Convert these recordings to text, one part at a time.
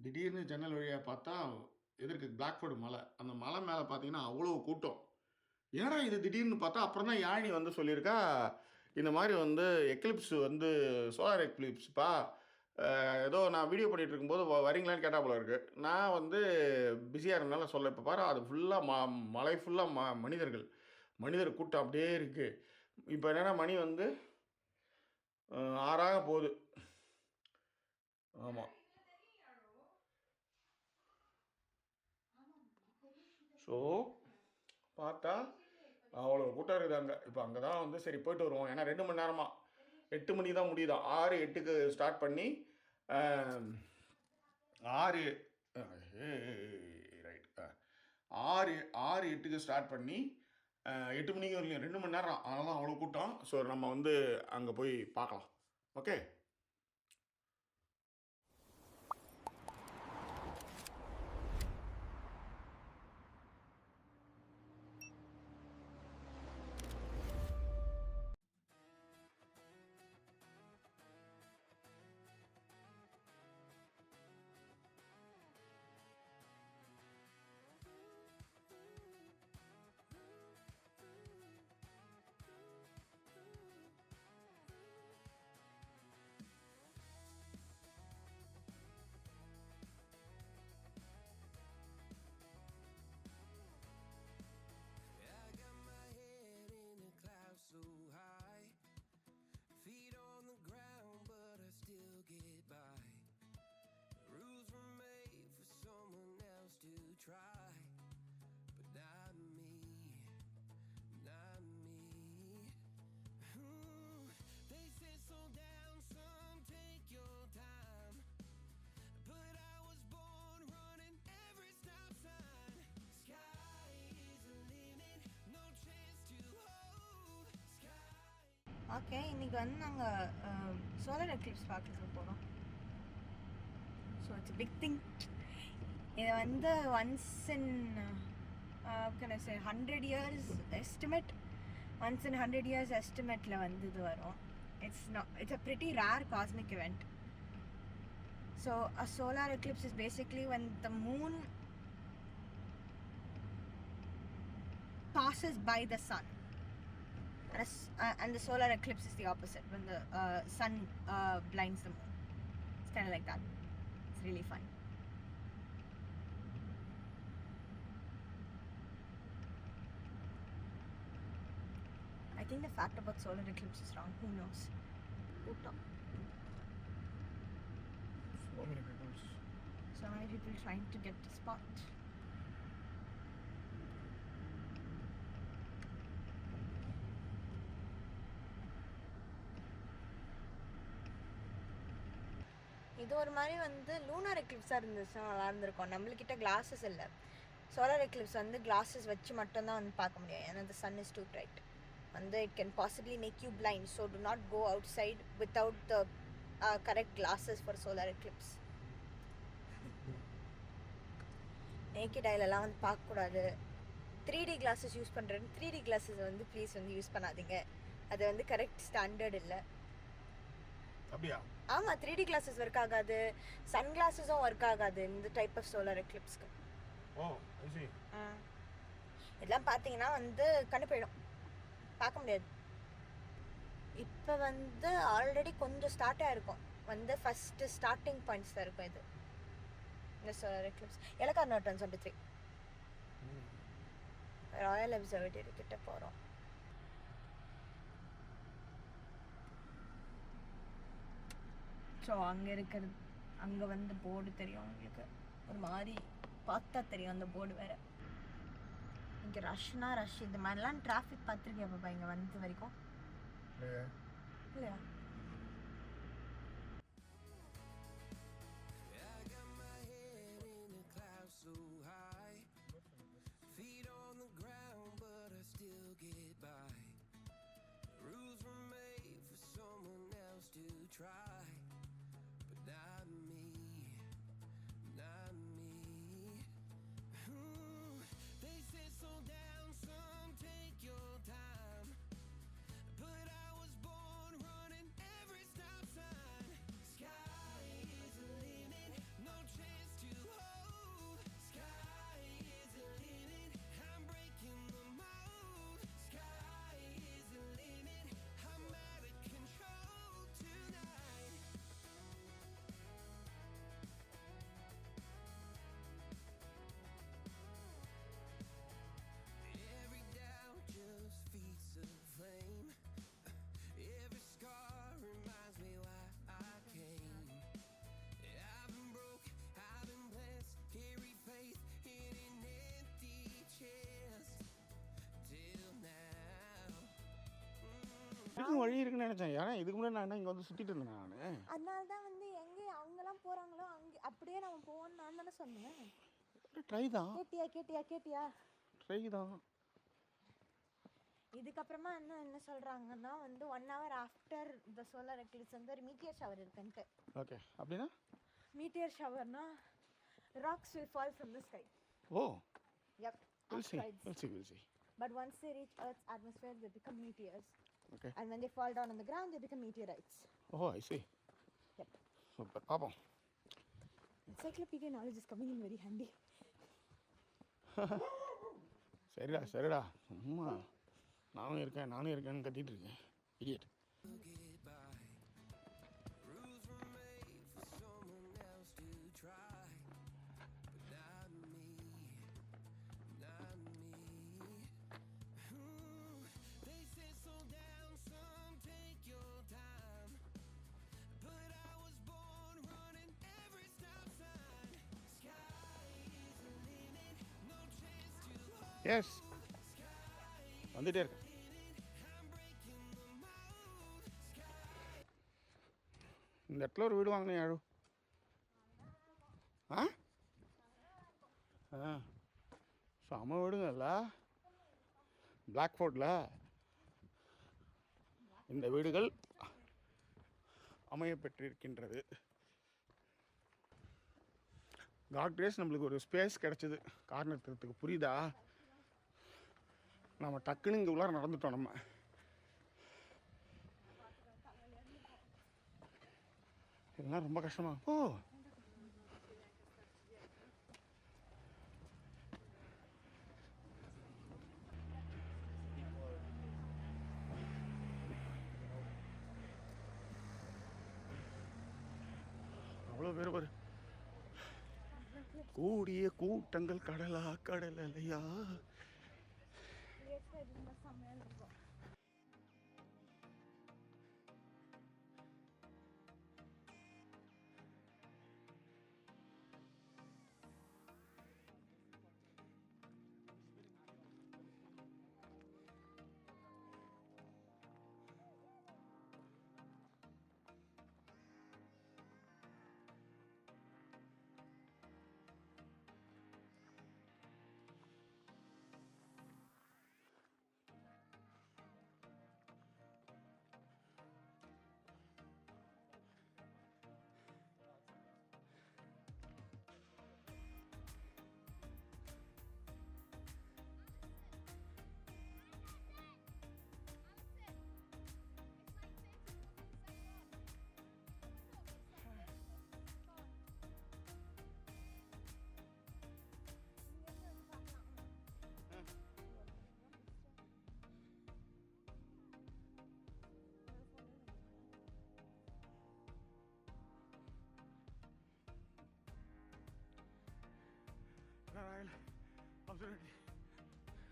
திடீர்னு ஜன்னல் வழியா பார்த்தா, எதிர்க்க பிளாக்ஃபோர்டு மலை. அந்த மலை மேல பார்த்தீங்கன்னா, அவ்வளோ கூட்டம். என்னடா இது திடீர்னு பார்த்தா, அப்புறம் தான் யாழினி வந்து சொல்லியிருக்கா, இந்த மாரி வந்து எக்லிப்ஸ் வந்து சோலார் எக்லிப்ஸ்ப்பா. ஏதோ நான் வீடியோ பண்ணிட்டு இருக்கும்போது வரீங்களான்னு கேட்டா போல இருக்கு. நான் வந்து பிஸியா இருந்தனால சொல்லல. இப்ப பாரு அது ஃபுல்லா மலை ஃபுல்லா மனிதர்கள். மனிதர் கூட்டம் அப்படியே இருக்கு. இப்ப என்னன்னா மணி வந்து 6 ஆக போகுது. ஆமா. ஸோ பார்த்தா, அவ்வளோ கூட்டம் இருக்குது அங்க. இப்ப அங்க தான் வந்து சரி போயிட்டு வருவோம். ஏன்னா 2 மணி நேரமா. 8 மணிக்கு தான் முடியுதாம். 6, 8க்கு ஸ்டார்ட் பண்ணி, அ 6 ரைட். 6, 6, 8க்கு ஸ்டார்ட் பண்ணி, 8 மணிக்கு வரலையும் 2 மணி நேரம். அதனால தான் அவ்வளோ கூட்டம். ஸோ நம்ம வந்து அங்க போய் பார்க்கலாம். ஓகே. ஓகே, இன்னைக்கு வந்து நாங்கள் சோலார் எக்லிப்ஸ் பார்க்கறதுக்கு போகிறோம். So it's big thing. இதை வந்து once in 100 years estimate, once in 100 years எஸ்டிமேட்டில் வந்து இது வரும். It's a pretty rare cosmic event. So a solar eclipse is basically when the moon passes by the sun. And the solar eclipse is the opposite, when the sun blinds the moon. It's kind of like that. It's really fun. I think the fact about solar eclipse is wrong. Who knows? So many people trying to get the spot. இது ஒரு மாதிரி வந்து lunar எக்லிப்ஸாக இருந்துச்சுன்னா நல்லா இருந்திருக்கும். நம்மளுக்கிட்ட classes இல்லை. Solar eclipse வந்து classes வச்சு மட்டும்தான் வந்து பார்க்க முடியும். ஏன்னா the sun is too bright. வந்து it can possibly make you blind. So do not go outside without the correct glasses for solar eclipse. Naked ஐலெல்லாம் வந்து பார்க்கக்கூடாது. 3D கிளாஸஸ் யூஸ் பண்ணுறேன். 3D கிளாஸஸ் வந்து ப்ளீஸ் வந்து யூஸ் பண்ணாதீங்க. அது வந்து கரெக்ட் ஸ்டாண்டர்ட் இல்லை. அப்படியா? ஆமாம், 3D கிளாஸஸ் ஒர்க் ஆகாது. சன் கிளாஸஸும் ஒர்க் ஆகாது இந்த டைப் ஆஃப் சோலார் எக்லிப்ஸ்க்கு. இதெல்லாம் பார்த்தீங்கன்னா வந்து கண்ணு போயிடும், பார்க்க முடியாது. இப்போ வந்து ஆல்ரெடி கொஞ்சம் ஸ்டார்ட் ஆகிருக்கும். வந்து ஃபஸ்ட்டு ஸ்டார்டிங் பாயிண்ட்ஸ் தான் இருக்கும் இது, இந்த சோலார் எக்லிப்ஸ். எலக்கார் நோட் 173 ராயல் அப்சர்வேட்டரி கிட்ட போகிறோம். ஸோ அங்கே வந்து போர்டு தெரியும் உங்களுக்கு, ஒரு மாதிரி பார்த்தா தெரியும் அந்த போர்டு வேறு. இங்கே ரஷ்னா ரஷ். இந்த மாதிரிலாம் டிராஃபிக் பார்த்துருக்கியா பாப்பா இங்கே வந்து வரைக்கும்? இல்லையா? வழி இருக்குன்னு நினச்சேன். ஏன்னா இதுக்கு முன்னாடி நான் இங்கே வந்து சுற்றிட்டு இருந்தேன் நான். அதனால தான் வந்து எங்கே அவங்கெல்லாம் போகிறாங்களோ அங்கே அப்படியே நம்ம போவோம்னு நான் தானே சொன்னேன். ட்ரை தான். கேட்டியா ட்ரை தான். இதுக்கப்புறமா என்ன சொல்கிறாங்கன்னா வந்து 1 hour after the solar eclipse வந்து ஒரு மீட்டியர் ஷவர் இருக்குன்ட்டு. ஓகே, அப்படின்னா மீட்டியர் ஷவர்னா rocks will fall from the sky. Oh, Yep. we'll see. Asteroids. But once they reach Earth's atmosphere, they become meteors. Okay. And when they fall down on the ground, they become meteorites. Oh, I see. Yep. Super. பாப்போம். Encyclopedia knowledge is coming in very handy. சரிடா சும்மா நானும் இருக்கேன்னு கத்திட்டு இருக்கேன். Idiot. S, வந்துட்டே இருக்கு. இந்த இடத்துல ஒரு வீடு வாங்கினேன் யாழு. செம வீடுங்கல்ல பிளாக்ஃபோர்டில். இந்த வீடுகள் அமைய பெற்றிருக்கின்றது. காட் கிரேஸ் நம்மளுக்கு ஒரு ஸ்பேஸ் கிடச்சிது கார் நிறுத்துறதுக்கு. புரியுதா? நம்ம டக்குன்னு இங்கே உள்ளார நடந்துட்டோம். நம்ம இதெல்லாம் ரொம்ப கஷ்டமா. ஓ, அவ்வளோ பேர் பாரு. கூடிய கூட்டங்கள் கடலா கடல் அலையா.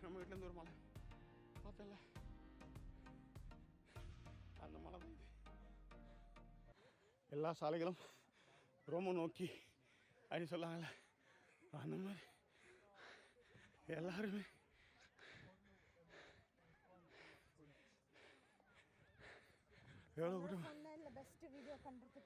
நம்ம வீட்டிலேருந்து ஒரு மலை பார்த்தல, அந்த மலை தான் இது. எல்லா சாலைகளும் ரோமை நோக்கி அப்படின்னு சொல்லாங்கல்ல, அந்த மாதிரி எல்லாருமே எவ்வளோ கூட பெஸ்ட் வீடியோ பண்ணுறதுக்கு.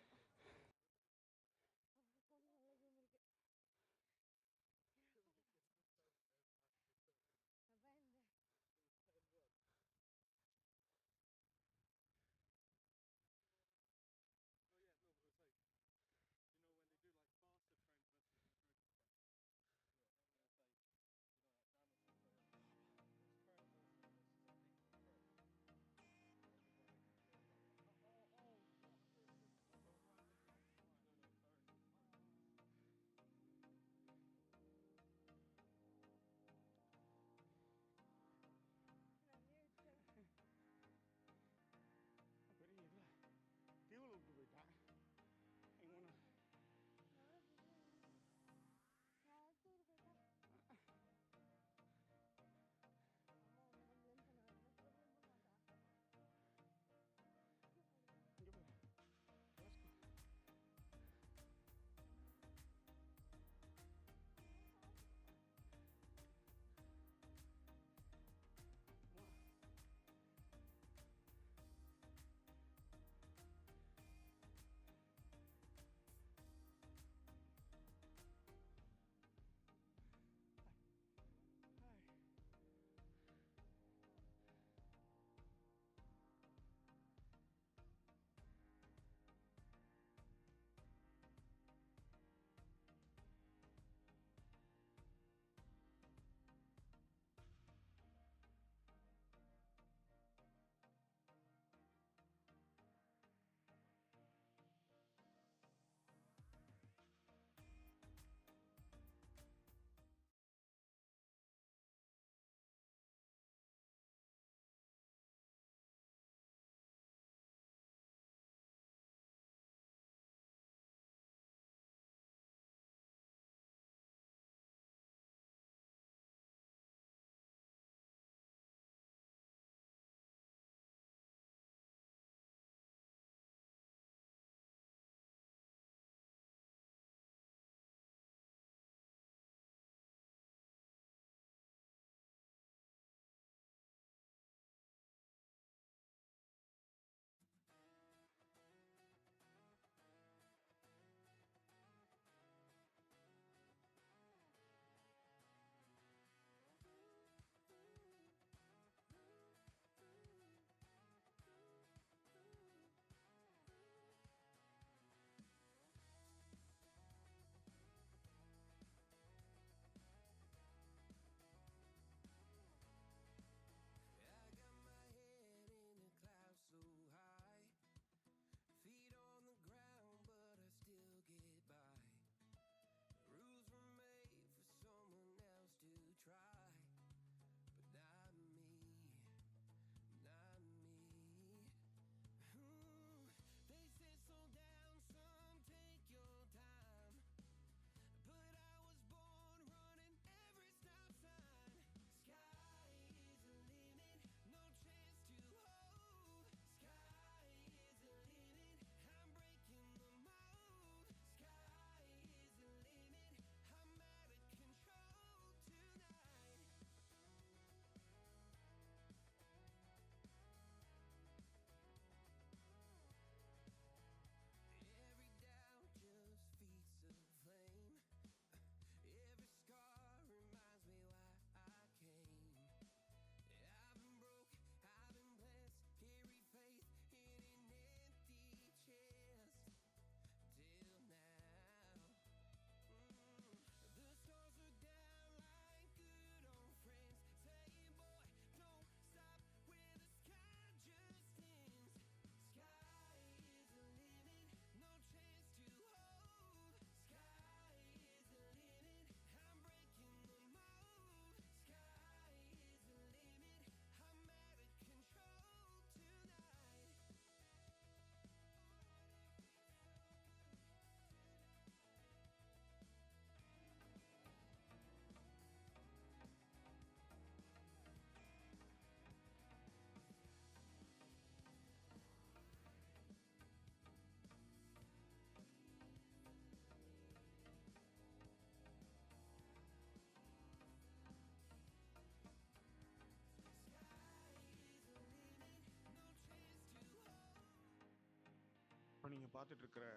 நீங்கள் பார்த்துட்டு இருக்கிற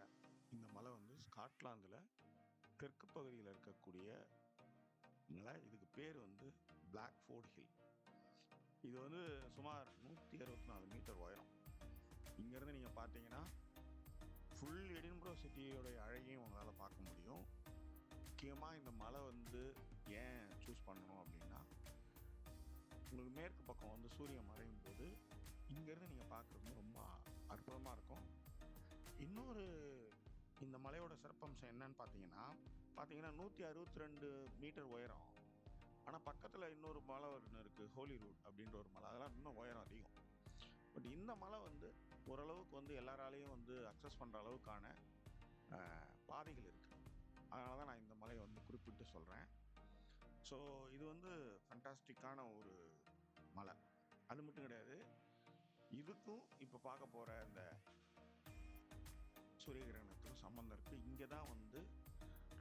இந்த மலை வந்து ஸ்காட்லாந்தில் தெற்கு பகுதியில் இருக்கக்கூடிய மலை. இதுக்கு பேர் வந்து பிளாக்ஃபோர்ட் ஹில். இது வந்து சுமார் 164 மீட்டர் உயரம். இங்கேருந்து நீங்கள் பார்த்தீங்கன்னா ஃபுல் எடின்பரோ சிட்டியோடைய அழகையும் உங்களால் பார்க்க முடியும். முக்கியமாக இந்த மலை வந்து ஏன் சூஸ் பண்ணணும் அப்படின்னா, உங்களுக்கு மேற்கு பக்கம் வந்து சூரியன் மறையும் போது இங்கேருந்து நீங்கள் பார்க்குறது ரொம்ப அற்புதமாக இருக்கும். இன்னொரு இந்த மலையோட சிறப்பம்சம் என்னன்னு பார்த்தீங்கன்னா 162 மீட்டர் உயரம். ஆனால் பக்கத்தில் இன்னொரு மலை ஒன்று இருக்குது, ஹோலி ரூட் அப்படின்ற ஒரு மலை. அதெல்லாம் இன்னும் உயரம் அதிகம். பட் இந்த மலை வந்து ஓரளவுக்கு வந்து எல்லாராலையும் வந்து அக்சஸ் பண்ணுற அளவுக்கான பாதைகள் இருக்குது. அதனால தான் நான் இந்த மலையை வந்து குறிப்பிட்டு சொல்கிறேன். ஸோ இது வந்து ஃபண்டாஸ்டிக்கான ஒரு மலை. அது மட்டும் கிடையாது, இதுக்கும் இப்போ பார்க்க போகிற இந்த சூரிய கிரகணத்துக்கும் சம்மந்தம் இருக்குது. இங்கே தான் வந்து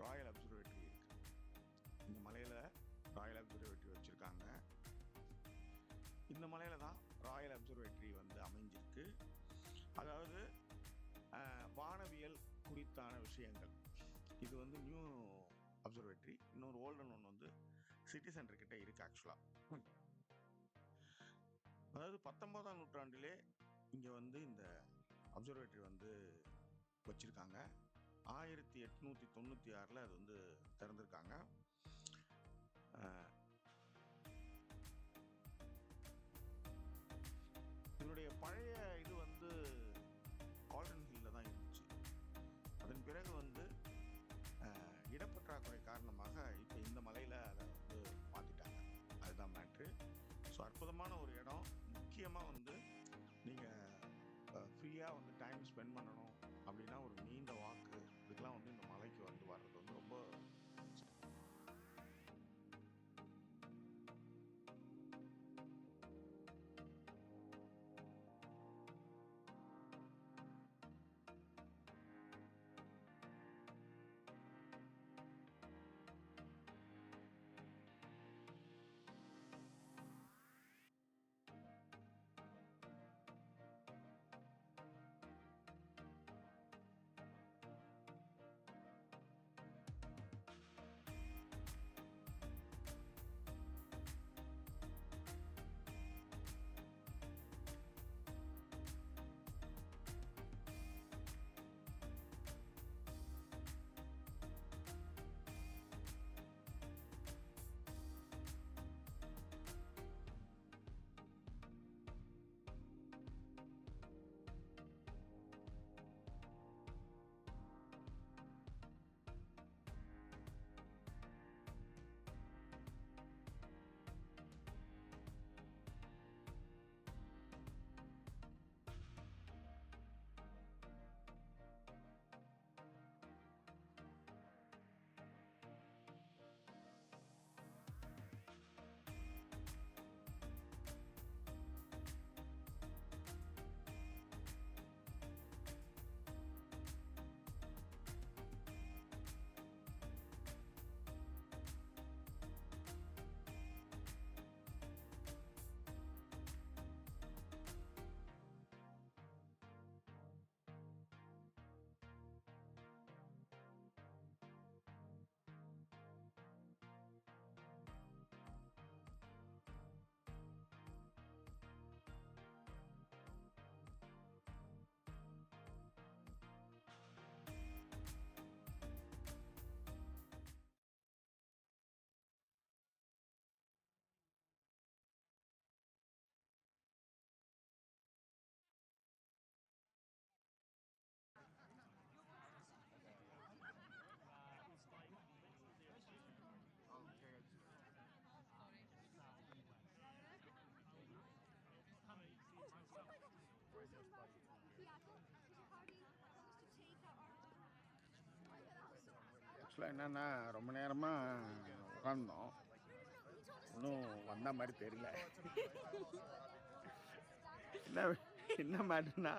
ராயல் அப்சர்வேட்டரி இருக்குது. இந்த மலையில் ராயல் அப்சர்வேட்டரி வச்சுருக்காங்க. இந்த மலையில் தான் ராயல் அப்சர்வேட்டரி வந்து அமைஞ்சிருக்கு. அதாவது வானவியல் குறித்தான விஷயங்கள். இது வந்து நியூ அப்சர்வேட்டரி. இன்னொரு ஓல்டன் ஒன்று வந்து சிட்டி சென்டர் கிட்ட இருக்குது ஆக்சுவலாக. அதாவது 19ஆம் நூற்றாண்டிலே இங்கே வந்து இந்த அப்சர்வேட்டரி வந்து வச்சுருக்காங்க. 1896 அது வந்து திறந்திருக்காங்க. இதனுடைய பழைய இது வந்து கால்டன் ஹில்ல தான் இருந்துச்சு. அதன் பிறகு வந்து இடப்பற்றாக்குறை காரணமாக இப்போ இந்த மலையில் அதை வந்து மாற்றிட்டாங்க. அதுதான் மேட்ரு. ஸோ அற்புதமான ஒரு இடம். முக்கியமாக வந்து நீங்கள் ஃப்ரீயாக வந்து டைம் ஸ்பெண்ட் பண்ணணும் அப்படின்னா ஒரு நீண்ட வாக்கு இதுக்கெலாம் வந்து இந்த மலைக்கு வந்து வர்றது வந்து ரொம்ப ஆக்சுவலாக என்னென்னா ரொம்ப நேரமாக உட்கார்ந்தோம். இன்னும் வந்த மாதிரி தெரியல. என்ன என்ன மேட்டர்னா,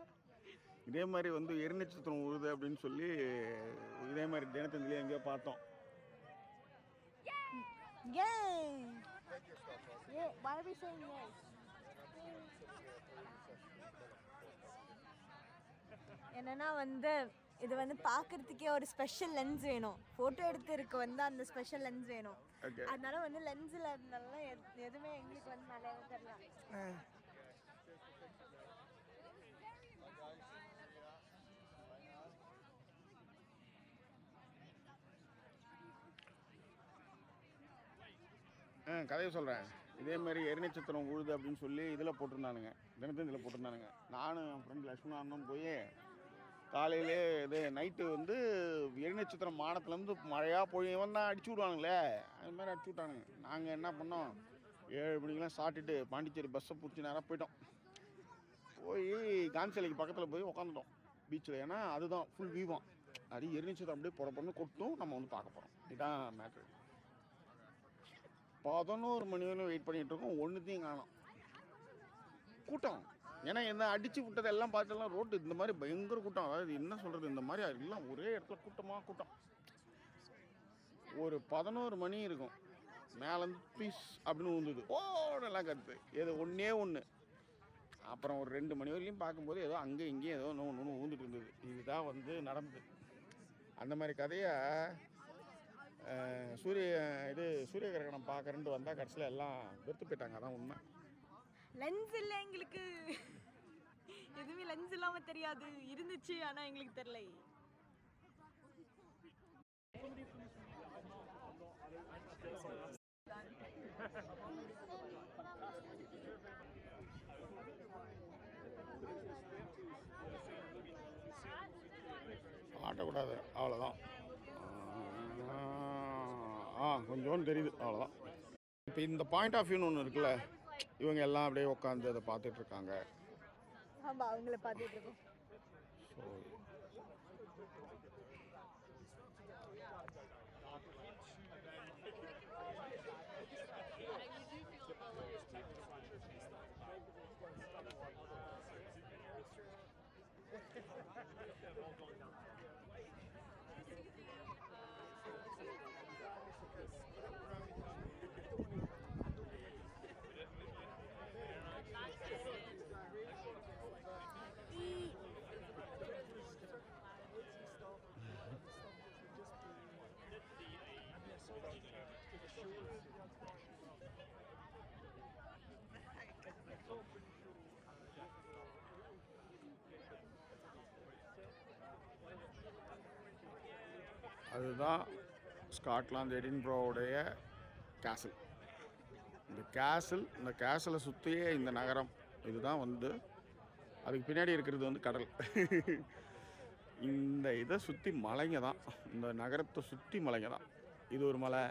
இதே மாதிரி வந்து எரிநட்சத்திரம் உழுது அப்படின்னு சொல்லி இதே மாதிரி தினத்தந்திலே எங்கேயோ பார்த்தோம். Why are we saying yes? என்னன்னா வந்து இது வந்து பார்க்கறதுக்கே ஒரு ஸ்பெஷல் லென்ஸ் வேணும். ஃபோட்டோ எடுத்துருக்கு வந்து அந்த ஸ்பெஷல் லென்ஸ் வேணும். ஓகே. அதனால வந்து லென்ஸில் இருந்தாலும் எதுவுமே எங்களுக்கு வந்து நல்லாவே தெரியல. கதையை சொல்கிறேன். இதேமாரி எரிநட்சத்திரம் உழுது அப்படின்னு சொல்லி இதில் போட்டிருந்தானுங்க, தினத்தையும் இதில் போட்டிருந்தானுங்க. நானும் என் ஃப்ரெண்ட் லக்ஷ்மணானந்தும் போய் காலையிலே இது நைட்டு வந்து எரிநட்சத்திரம் வானத்துலேருந்து மழையாக பொழியவன் தான் அடிச்சு விடுவானுங்களே, அது மாதிரி அடிச்சு விட்டானுங்க. நாங்கள் என்ன பண்ணோம், 7 மணிக்கெலாம் சாப்பிட்டுட்டு பாண்டிச்சேரி பஸ்ஸை பிடிச்சி நேராக போயிட்டோம். போய் காந்தி சிலைக்கு பக்கத்தில் போய் உட்காந்துட்டோம் பீச்சில். ஏன்னா அதுதான் ஃபுல் வியூவான். அது எரிநட்சத்திரம் அப்படியே புறப்படணும் கொட்டும், நம்ம வந்து பார்க்க போகிறோம். இதுதான் மேட்ரு. 11 மணி வரையும் வெயிட் பண்ணிகிட்டு இருக்கோம், ஒன்றுத்தையும் காணோம். கூட்டம், ஏன்னா என்ன அடித்து விட்டது எல்லாம் பார்த்தெல்லாம் ரோட்டு இந்த மாதிரி பயங்கர கூட்டம். அதாவது என்ன சொல்கிறது, இந்த மாதிரி எல்லாம் ஒரே இடத்துல கூட்டம். ஒரு 11 மணி இருக்கும், மேலேருந்து பீஸ் அப்படின்னு ஊந்துது, ஓடெல்லாம் கருத்து. ஏதோ ஒன்று. அப்புறம் ஒரு 2 மணி வரையிலையும் பார்க்கும்போது ஏதோ அங்கே இங்கேயும் ஏதோ ஒன்று ஊந்துட்டு இருந்தது. இதுதான் வந்து நடந்தது. அந்த மாதிரி கதையை சூரிய கிரகணம் பார்க்கறேன்ட்டு வந்தால் கடைசியில் எல்லாம் வெறுத்து போயிட்டாங்க. அதான் உண்மை. லென்ஸ் இல்லை எங்களுக்கு, எதுவுமே லென்ஸ் இல்லாமல் தெரியாது. இருந்துச்சு ஆனால் எங்களுக்கு தெரியல. ஆட்டக்கூடாது, அவ்வளோதான். கொஞ்சோன்னு தெரியுது, அவ்வளோதான். இப்போ இந்த பாயிண்ட் ஆஃப் வியூன்னு ஒன்று இருக்குல்ல, இவங்க எல்லாம் அப்படியே உட்காந்து அதை பார்த்துட்ருக்காங்க. ஆமாம், அவங்கள பார்த்துட்டு இருக்கோம். ஸோ அதுதான் ஸ்காட்லாந்து எடின்பரோவுடைய கேசல். இந்த கேசலை சுற்றியே இந்த நகரம். இதுதான் வந்து அதுக்கு பின்னாடி இருக்கிறது வந்து கடல். இந்த இதை சுற்றி மலைங்க தான், இந்த நகரத்தை சுற்றி மலைங்க தான். இது ஒரு மலை,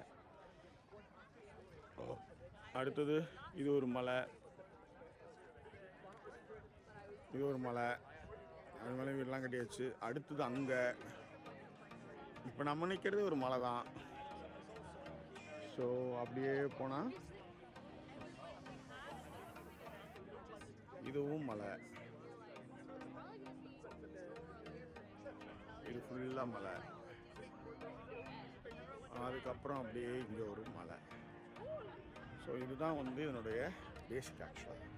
அடுத்தது இது ஒரு மலை, இது ஒரு மலை, அது மேலே வீடெலாம் கட்டியாச்சு. அடுத்தது அங்கே இப்போ நம்ம நிற்கிறது ஒரு மலை தான். ஸோ அப்படியே போனால் இதுவும் மலை, இது ஃபுல்லாக மலை. அதுக்கப்புறம் அப்படியே இங்கே ஒரு மலை. ஸோ இதுதான் வந்து என்னுடைய பேசிக் ஆக்சுவலாக.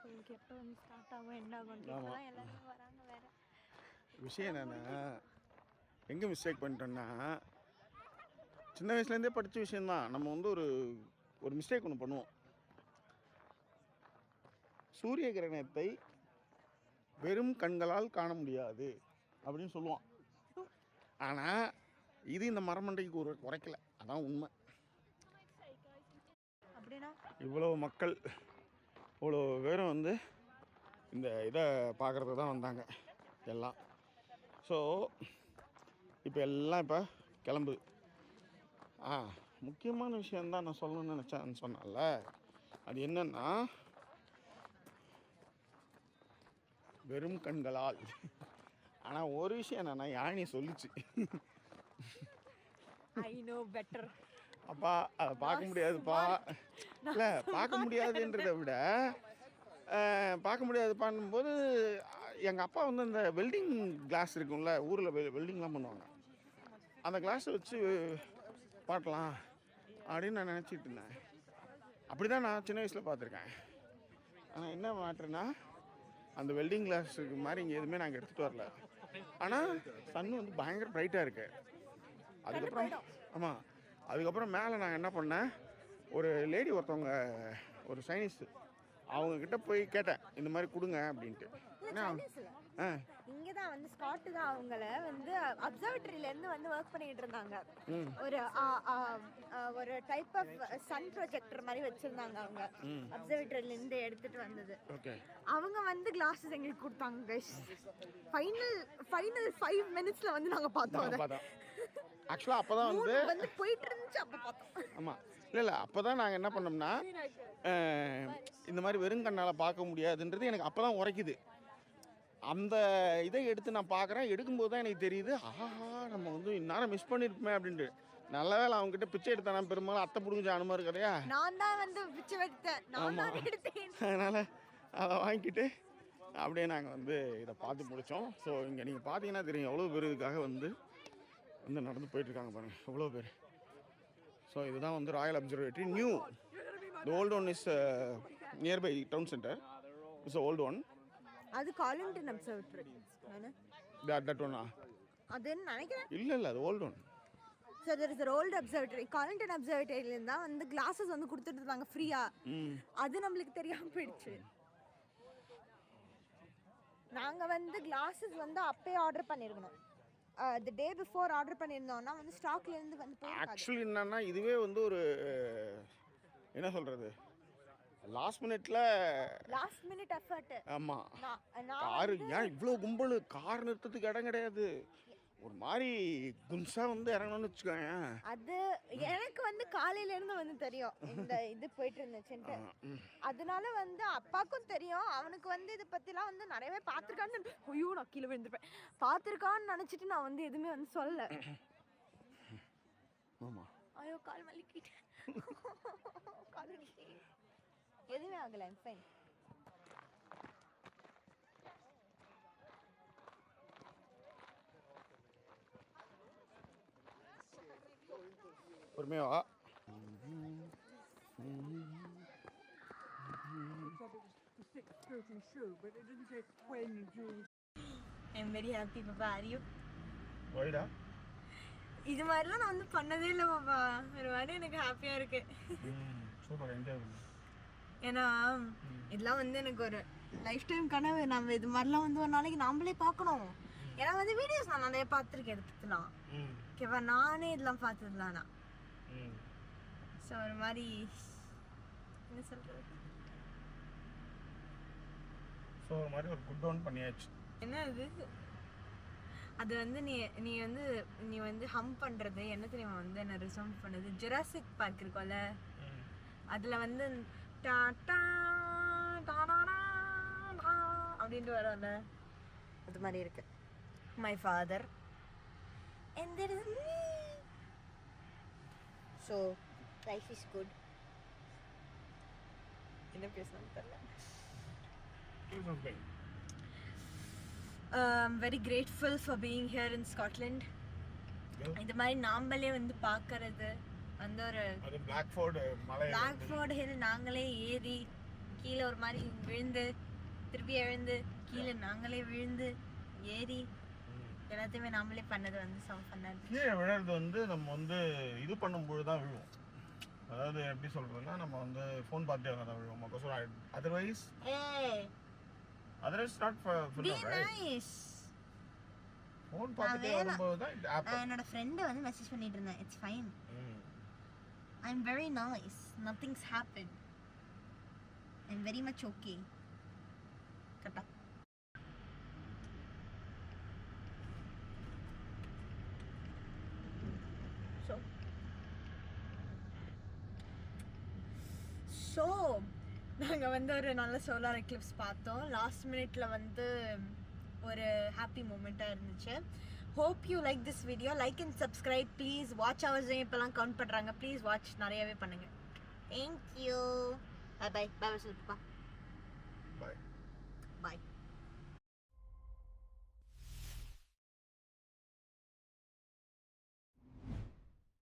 உங்களுக்கு எப்போ வந்து ஸ்டார்ட் ஆகும், என்ன ஆகும், எல்லாரும் வராங்க. வேற விஷயம் என்னென்னா, எங்கே மிஸ்டேக் பண்ணிட்டோன்னா, சின்ன வயசுலேருந்தே படித்த விஷயந்தான். நம்ம வந்து ஒரு மிஸ்டேக் ஒன்று பண்ணுவோம். சூரிய கிரகணத்தை வெறும் கண்களால் காண முடியாது அப்படின்னு சொல்லுவான். ஆனால் இது இந்த மரமண்டைக்கு குறைக்கல, அதான் உண்மை. அப்படின்னா இவ்வளோ மக்கள், இவ்வளோ பேரும் வந்து இந்த இதை பார்க்குறதுக்கு தான் வந்தாங்க எல்லாம். ஸோ இப்போ எல்லாம் இப்போ கிளம்புது. முக்கியமான விஷயந்தான் நான் சொல்லணும்னு நினச்சேன்னு சொன்னேன்ல, அது என்னன்னா வெறும் கண்களால். ஆனால் ஒரு விஷயம் என்னென்னா, யாழி சொல்லிச்சு, ஐ நோ பெட்டர். அப்பா அதை பார்க்க முடியாதுப்பா. இல்லை பார்க்க முடியாதுன்றதை விட பார்க்க முடியாது பண்ணும்போது எங்கள் அப்பா வந்து இந்த வெல்டிங் கிளாஸ் இருக்கும்ல, ஊரில் வெல்டிங்லாம் பண்ணுவாங்க, அந்த கிளாஸை வச்சு பார்க்கலாம் அப்படின்னு நான் நினச்சிட்டு இருந்தேன். அப்படி தான் நான் சின்ன வயசில் பார்த்துருக்கேன். ஆனால் என்ன மேட்ருனா அந்த வெல்டிங் கிளாஸுக்கு மாதிரி இங்கே எதுவுமே நாங்கள் எடுத்துகிட்டு வரல. ஆனால் சன் வந்து பயங்கர ப்ரைட்டாக இருக்கு. அதுக்கப்புறம் ஆமாம், அதுக்கப்புறம் மேலே நாங்கள் என்ன பண்ணேன், ஒரு லேடி ஒருத்தவங்க, ஒரு சைனீஸ், அவங்கக்கிட்ட போய் கேட்டேன் இந்த மாதிரி கொடுங்க அப்படின்ட்டு. இங்கே தான் வந்து ஸ்காட்டு தான் அவங்கள வந்து அப்சர்வேட்டரியிலேருந்து வந்து ஒர்க் பண்ணிக்கிட்டு இருந்தாங்க. ஒரு டைப் ஆஃப் சன் ப்ரொஜெக்டர் மாதிரி வச்சுருந்தாங்க அவங்க, அப்சர்வேட்டரியிலேருந்து எடுத்துகிட்டு வந்தது. அவங்க வந்து கிளாஸஸ் எங்களுக்கு கொடுத்தாங்க கைஸ். ஃபைனல் 5 மினிட்ஸில் வந்து நாங்கள் பார்த்தோம். ஆக்சுவலாக அப்போ தான் வந்து போயிட்டு இருந்துச்சு, அப்போ பார்த்தோம். ஆமாம், இல்லை அப்போ தான் நாங்கள் என்ன பண்ணோம்னா, இந்த மாதிரி வெறும் கண்ணால் பார்க்க முடியாதுன்றது எனக்கு அப்போ தான் உரைக்குது. அந்த இதை எடுத்து நான் பார்க்குறேன், எடுக்கும்போது தான் எனக்கு தெரியுது, ஆஹா நம்ம வந்து இந்நேரம் மிஸ் பண்ணியிருப்போமே அப்படின்ட்டு. நல்ல வேலை அவங்ககிட்ட பிச்சை எடுத்தானா, பெரும்பாலும் அத்தை பிடுங்க அனுமதி கதையா, நான் தான் வந்து பிச்சை எடுத்தேன். அதனால் அதை வாங்கிக்கிட்டு அப்படியே நாங்கள் வந்து இதை பார்த்து முடித்தோம். ஸோ இங்கே நீங்கள் பார்த்தீங்கன்னா தெரியும் எவ்வளோ பேர் இதுக்காக வந்து நடந்து போயிட்டுருக்காங்க பாருங்கள், எவ்வளோ பேர். ஸோ இதுதான் வந்து royal observatory new. The old one is nearby town centre. It's old one. அது காலிங்டன் அப்சர்வேட்டரி தட் ஒன்னா அதுன்னு நினைக்கிறேன். இல்லை அது old one. So there is old observatory. Collington அப்சர்வேட்டரியிலேருந்து தான் வந்து கிளாஸஸ் வந்து கொடுத்துட்டு இருந்தாங்க ஃப்ரீயாக. அது நம்மளுக்கு தெரியாமல் போயிடுச்சு. நாங்கள் வந்து கிளாஸஸ் வந்து அப்பயே ஆர்டர் பண்ணியிருக்கணும். தி டே பிஃபோர் ஆர்டர் பண்ணியிருந்தோம்னா வந்து ஸ்டாக்லேருந்து வந்து போயிருக்காது. ஆக்சுவலி என்னன்னா இதுவே வந்து ஒரு என்ன சொல்கிறது, லாஸ்ட் மினிட் எஃபர்ட். ஆமாம், காரு ஏன் இவ்வளோ கும்பல், கார் நிறுத்தத்துக்கு இடம் கிடையாது, ஒரு மாதிரி குன்சா வந்து இறங்கணும்னு வச்சுக்கோங்க. அது எனக்கு வந்து காலையிலேருந்து வந்து தெரியும் இந்த இது போயிட்டு இருந்துச்சுன்ட்டு. அதனால வந்து அப்பாவுக்கும் தெரியும், அவனுக்கு வந்து இதை பற்றிலாம் வந்து நிறையவே பார்த்துருக்கான்னு. ஐயோ நான் கீழே விழுந்துருப்பேன், பார்த்துருக்கான்னு நினச்சிட்டு நான் வந்து எதுவுமே வந்து சொல்லலை. ஐயோ கால் வலிக்கிட்டேன், கால் வலிக்கிட்டேன். எதுவுமே ஆகலை, ஐம் ஃபைன். பொறுமையா. I'm very happy, Papa. Are you? Why-டா? இது மாதிரிலாம் நான் வந்து பண்ணதே இல்லை பாப்பா. ஒரு மாதிரி எனக்கு ஹாப்பியாக இருக்கு. சூப்பர், என்ஜாய் பண்ணு. ஏன்னா இதெல்லாம் வந்து எனக்கு ஒரு லைஃப் டைம் கனவு. நம்ம இது மாதிரிலாம் வந்து ஒரு நாளைக்கு நாமளே பார்க்கணும். ஏன்னா வந்து வீடியோஸ் நான் நிறைய பார்த்துருக்கேன் இதை பற்றிலாம். ஓகேவா, நானே இதெல்லாம் பார்த்ததுலாம் நான். ஸோ ஒரு மாதிரி என்ன சொல்கிறது, ஸோ ஒரு மாதிரி ஒரு குட் ஒன் பண்ணியாச்சு. என்ன இது, அது வந்து நீ வந்து ஹம் பண்ணுறது என்ன தெரியுமா வந்து என்ன ரிசவுண்ட் பண்ணுது, ஜுராசிக் பார்க் இருக்கும்ல, அதில் வந்து அப்படின்ட்டு வரும்ல, அது மாதிரி இருக்கு. My father and there is me. So life is good. என்ன பேசணும் தெரியல. I'm very grateful for being here in Scotland. இந்த மாதிரி நாமளே வந்து பார்க்கறது வந்து ஒரு பிளாக்ஃபோர்ட் ஹில் நாங்களே ஏறி கீழே ஒரு மாதிரி விழுந்து திருப்பி எழுந்து கீழே நாங்களே விழுந்து ஏறி எல்லாத்தையுமே நாமளே பண்ணது வந்து சம் பண்ணது. கீழே விழுறது வந்து நம்ம வந்து இது பண்ணும்போது தான் விழுவோம். அதாவது எப்படி சொல்றதுன்னா நம்ம வந்து ஃபோன் பார்த்துட்டே தான் விழுவோம். Otherwise not full nice. Phone பார்த்துட்டே வரும்போது தான் இது ஆப். என்னோட ஃப்ரெண்ட் வந்து மெசேஜ் பண்ணிட்டு இருந்தா, it's fine, I am very nice, nothing's happen, I am very much okay. கரெக்டா? ஸோ நாங்கள் வந்து ஒரு நல்ல சோலார் எக்லிப்ஸ் பார்த்தோம். லாஸ்ட் மினிட்ல வந்து ஒரு ஹாப்பி மூமெண்ட்டாக இருந்துச்சு. Hope you like this video. Like and subscribe please. Watch ஹவர்ஸையும் இப்போலாம் கவுண்ட் பண்ணுறாங்க. ப்ளீஸ் வாட்ச் நிறையவே பண்ணுங்க. தேங்க்யூ. By by. பை சொல்லுப்பா. பாய். பாய்.